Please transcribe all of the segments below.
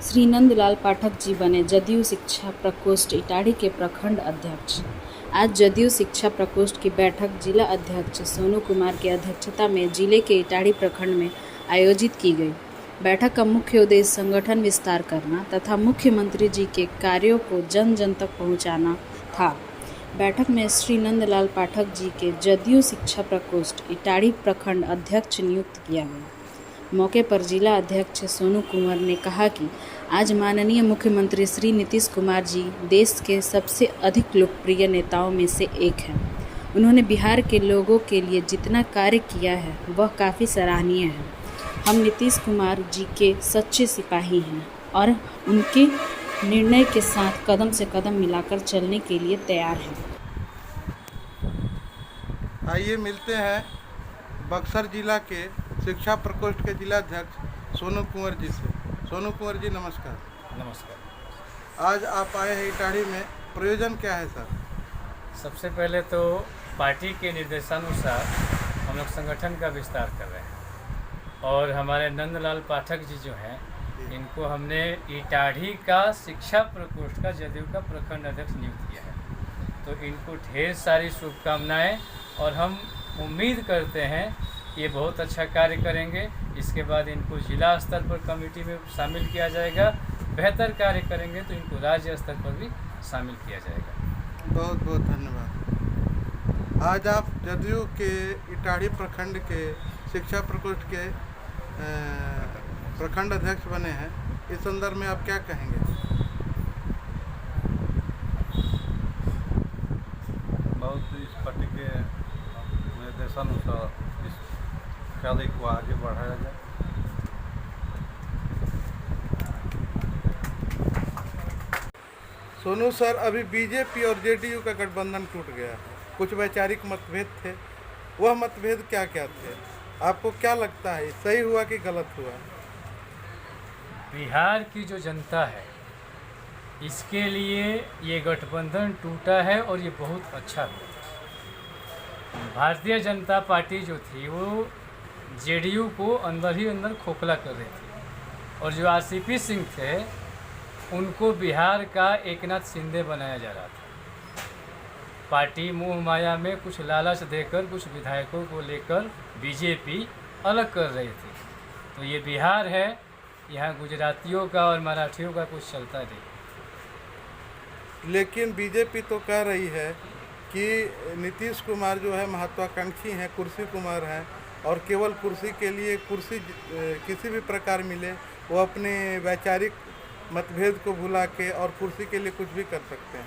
श्री नंदलाल पाठक जी बने जदयू शिक्षा प्रकोष्ठ इटाढ़ी के प्रखंड अध्यक्ष। आज जदयू शिक्षा प्रकोष्ठ की बैठक जिला अध्यक्ष सोनू कुमार की अध्यक्षता में जिले के इटाढ़ी प्रखंड में आयोजित की गई। बैठक का मुख्य उद्देश्य संगठन विस्तार करना तथा मुख्यमंत्री जी के कार्यों को जन जन तक पहुंचाना था। बैठक में श्री नंदलाल पाठक जी के जदयू शिक्षा प्रकोष्ठ इटाढ़ी प्रखंड अध्यक्ष नियुक्त किया गया। मौके पर जिला अध्यक्ष सोनू कुमार ने कहा कि आज माननीय मुख्यमंत्री श्री नीतीश कुमार जी देश के सबसे अधिक लोकप्रिय नेताओं में से एक हैं। उन्होंने बिहार के लोगों के लिए जितना कार्य किया है वह काफ़ी सराहनीय है। हम नीतीश कुमार जी के सच्चे सिपाही हैं और उनके निर्णय के साथ कदम से कदम मिलाकर चलने के लिए तैयार हैं। आइए मिलते हैं बक्सर जिला के शिक्षा प्रकोष्ठ के जिला अध्यक्ष सोनू कुंवर जी से। सोनू कुंवर जी नमस्कार। नमस्कार। आज आप आए हैं इटाढ़ी में, प्रयोजन क्या है सर? सबसे पहले तो पार्टी के निर्देशानुसार हम लोग संगठन का विस्तार कर रहे हैं और हमारे नंदलाल पाठक जी जो हैं इनको हमने इटाढ़ी का शिक्षा प्रकोष्ठ का जदयू का प्रखंड अध्यक्ष नियुक्त किया है। तो इनको ढेर सारी शुभकामनाएं और हम उम्मीद करते हैं ये बहुत अच्छा कार्य करेंगे। इसके बाद इनको जिला स्तर पर कमेटी में शामिल किया जाएगा। बेहतर कार्य करेंगे तो इनको राज्य स्तर पर भी शामिल किया जाएगा। बहुत बहुत धन्यवाद। आज आप जदयू के इटाढ़ी प्रखंड के शिक्षा प्रकोष्ठ के प्रखंड अध्यक्ष बने हैं। इस संदर्भ में आप क्या कहेंगे? बहुत इस पार्टी के निर्देशानुसार इस कार्य को आगे बढ़ाया जाए। सोनू सर, अभी बीजेपी और जेडीयू का गठबंधन टूट गया है। कुछ वैचारिक मतभेद थे, वह मतभेद क्या क्या थे? आपको क्या लगता है, सही हुआ कि गलत हुआ? बिहार की जो जनता है इसके लिए ये गठबंधन टूटा है और ये बहुत अच्छा हुआ। भारतीय जनता पार्टी जो थी वो जेडीयू को अंदर ही अंदर खोखला कर रही थी और जो आरसीपी सिंह थे उनको बिहार का एकनाथ शिंदे बनाया जा रहा था। पार्टी मोह माया में कुछ लालच देकर कुछ विधायकों को लेकर बीजेपी अलग कर रही थी। तो ये बिहार है, यहाँ गुजरातियों का और मराठियों का कुछ चलता नहीं। लेकिन बीजेपी तो कह रही है कि नीतीश कुमार जो है महत्वाकांक्षी हैं, कुर्सी कुमार हैं और केवल कुर्सी के लिए, कुर्सी किसी भी प्रकार मिले वो अपने वैचारिक मतभेद को भुला के और कुर्सी के लिए कुछ भी कर सकते हैं।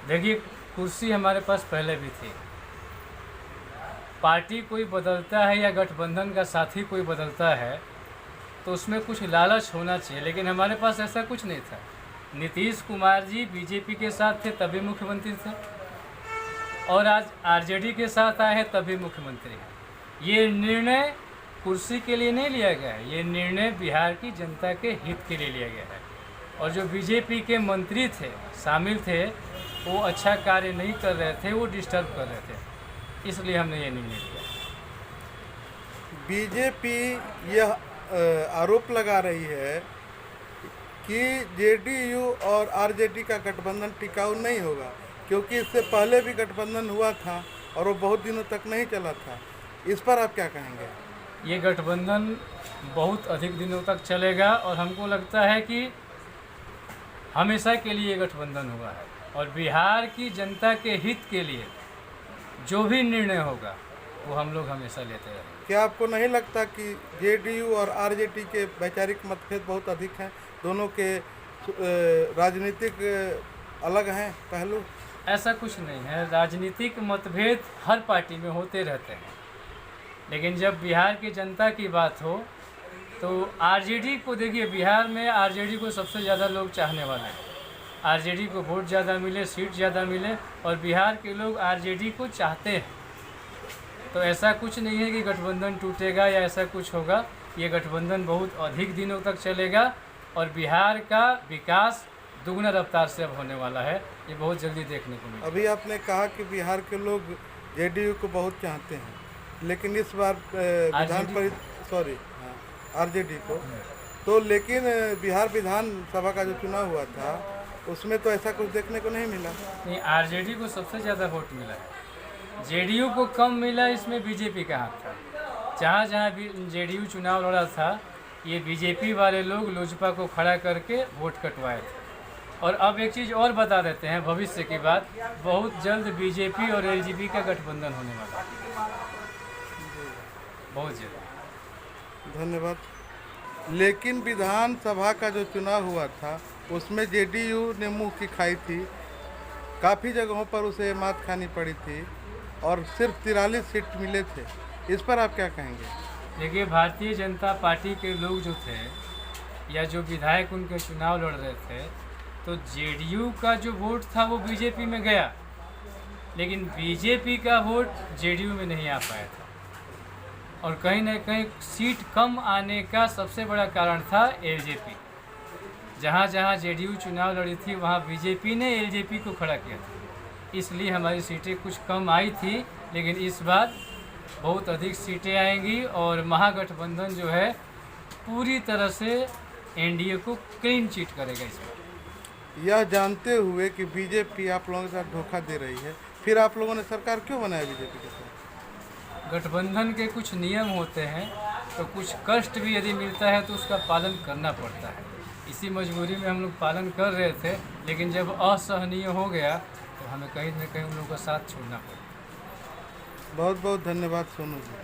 देखिए, कुर्सी हमारे पास पहले भी थी। पार्टी कोई बदलता है या गठबंधन का साथी कोई बदलता है तो उसमें कुछ लालच होना चाहिए, लेकिन हमारे पास ऐसा कुछ नहीं था। नीतीश कुमार जी बीजेपी के साथ थे तभी मुख्यमंत्री थे और आज आरजेडी के साथ आए हैं तभी मुख्यमंत्री हैं। ये निर्णय कुर्सी के लिए नहीं लिया गया है, ये निर्णय बिहार की जनता के हित के लिए लिया गया है। और जो बीजेपी के मंत्री थे, शामिल थे, वो अच्छा कार्य नहीं कर रहे थे, वो डिस्टर्ब कर रहे थे, इसलिए हमने ये निर्णय लिया। बीजेपी यह आरोप लगा रही है कि जेडीयू और आरजेडी का गठबंधन टिकाऊ नहीं होगा, क्योंकि इससे पहले भी गठबंधन हुआ था और वो बहुत दिनों तक नहीं चला था। इस पर आप क्या कहेंगे? ये गठबंधन बहुत अधिक दिनों तक चलेगा और हमको लगता है कि हमेशा के लिए ये गठबंधन हुआ है और बिहार की जनता के हित के लिए जो भी निर्णय होगा वो हम लोग हमेशा लेते रहेंगे। क्या आपको नहीं लगता कि जेडीयू और आरजेडी के वैचारिक मतभेद बहुत अधिक हैं? दोनों के राजनीतिक अलग हैं पहलू? ऐसा कुछ नहीं है, राजनीतिक मतभेद हर पार्टी में होते रहते हैं, लेकिन जब बिहार की जनता की बात हो तो आरजेडी को देखिए, बिहार में आरजेडी को सबसे ज़्यादा लोग चाहने वाले हैं। आरजेडी को वोट ज़्यादा मिले, सीट ज़्यादा मिले और बिहार के लोग आरजेडी को चाहते हैं। तो ऐसा कुछ नहीं है कि गठबंधन टूटेगा या ऐसा कुछ होगा। ये गठबंधन बहुत अधिक दिनों तक चलेगा और बिहार का विकास दुगना रफ्तार से अब होने वाला है। ये बहुत जल्दी देखने को मिलेगा। अभी आपने कहा कि बिहार के लोग जेडीयू को बहुत चाहते हैं, लेकिन इस बार विधान परिषद आरजेडी को तो लेकिन बिहार विधानसभा का जो चुनाव हुआ था उसमें तो ऐसा कुछ देखने को नहीं मिला। नहीं, आरजेडी को सबसे ज़्यादा वोट मिला है, जेडीयू को कम मिला, इसमें बीजेपी का हाथ था। जहाँ जहाँ भी जेडीयू चुनाव लड़ा था, ये बीजेपी वाले लोग लोजपा को खड़ा करके वोट कटवाए थे। और अब एक चीज़ और बता देते हैं भविष्य की बात, बहुत जल्द बीजेपी और एलजेपी का गठबंधन होने वाला है, बहुत जल्द। धन्यवाद। लेकिन विधानसभा का जो चुनाव हुआ था उसमें जेडीयू ने मुंह की खाई थी, काफ़ी जगहों पर उसे मात खानी पड़ी थी और सिर्फ 43 सीट मिले थे। इस पर आप क्या कहेंगे? देखिए, भारतीय जनता पार्टी के लोग जो थे या जो विधायक उनके चुनाव लड़ रहे थे, तो जेडीयू का जो वोट था वो बीजेपी में गया, लेकिन बीजेपी का वोट जेडीयू में नहीं आ पाया था। और कहीं ना कहीं सीट कम आने का सबसे बड़ा कारण था एलजेपी। जहाँ जहाँ जेडीयू चुनाव लड़ी थी वहाँ बीजेपी ने एलजेपी को खड़ा किया था, इसलिए हमारी सीटें कुछ कम आई थी। लेकिन इस बार बहुत अधिक सीटें आएंगी और महागठबंधन जो है पूरी तरह से एनडीए को क्लीन चिट करेगा इस बार। यह जानते हुए कि बीजेपी आप लोगों के साथ धोखा दे रही है, फिर आप लोगों ने सरकार क्यों बनाया बीजेपी के साथ? गठबंधन के कुछ नियम होते हैं, तो कुछ कष्ट भी यदि मिलता है तो उसका पालन करना पड़ता है। इसी मजबूरी में हम लोग पालन कर रहे थे, लेकिन जब असहनीय हो गया तो हमें कहीं न कहीं उन लोगों का साथ छोड़ना पड़ा। बहुत बहुत धन्यवाद सोनू जी।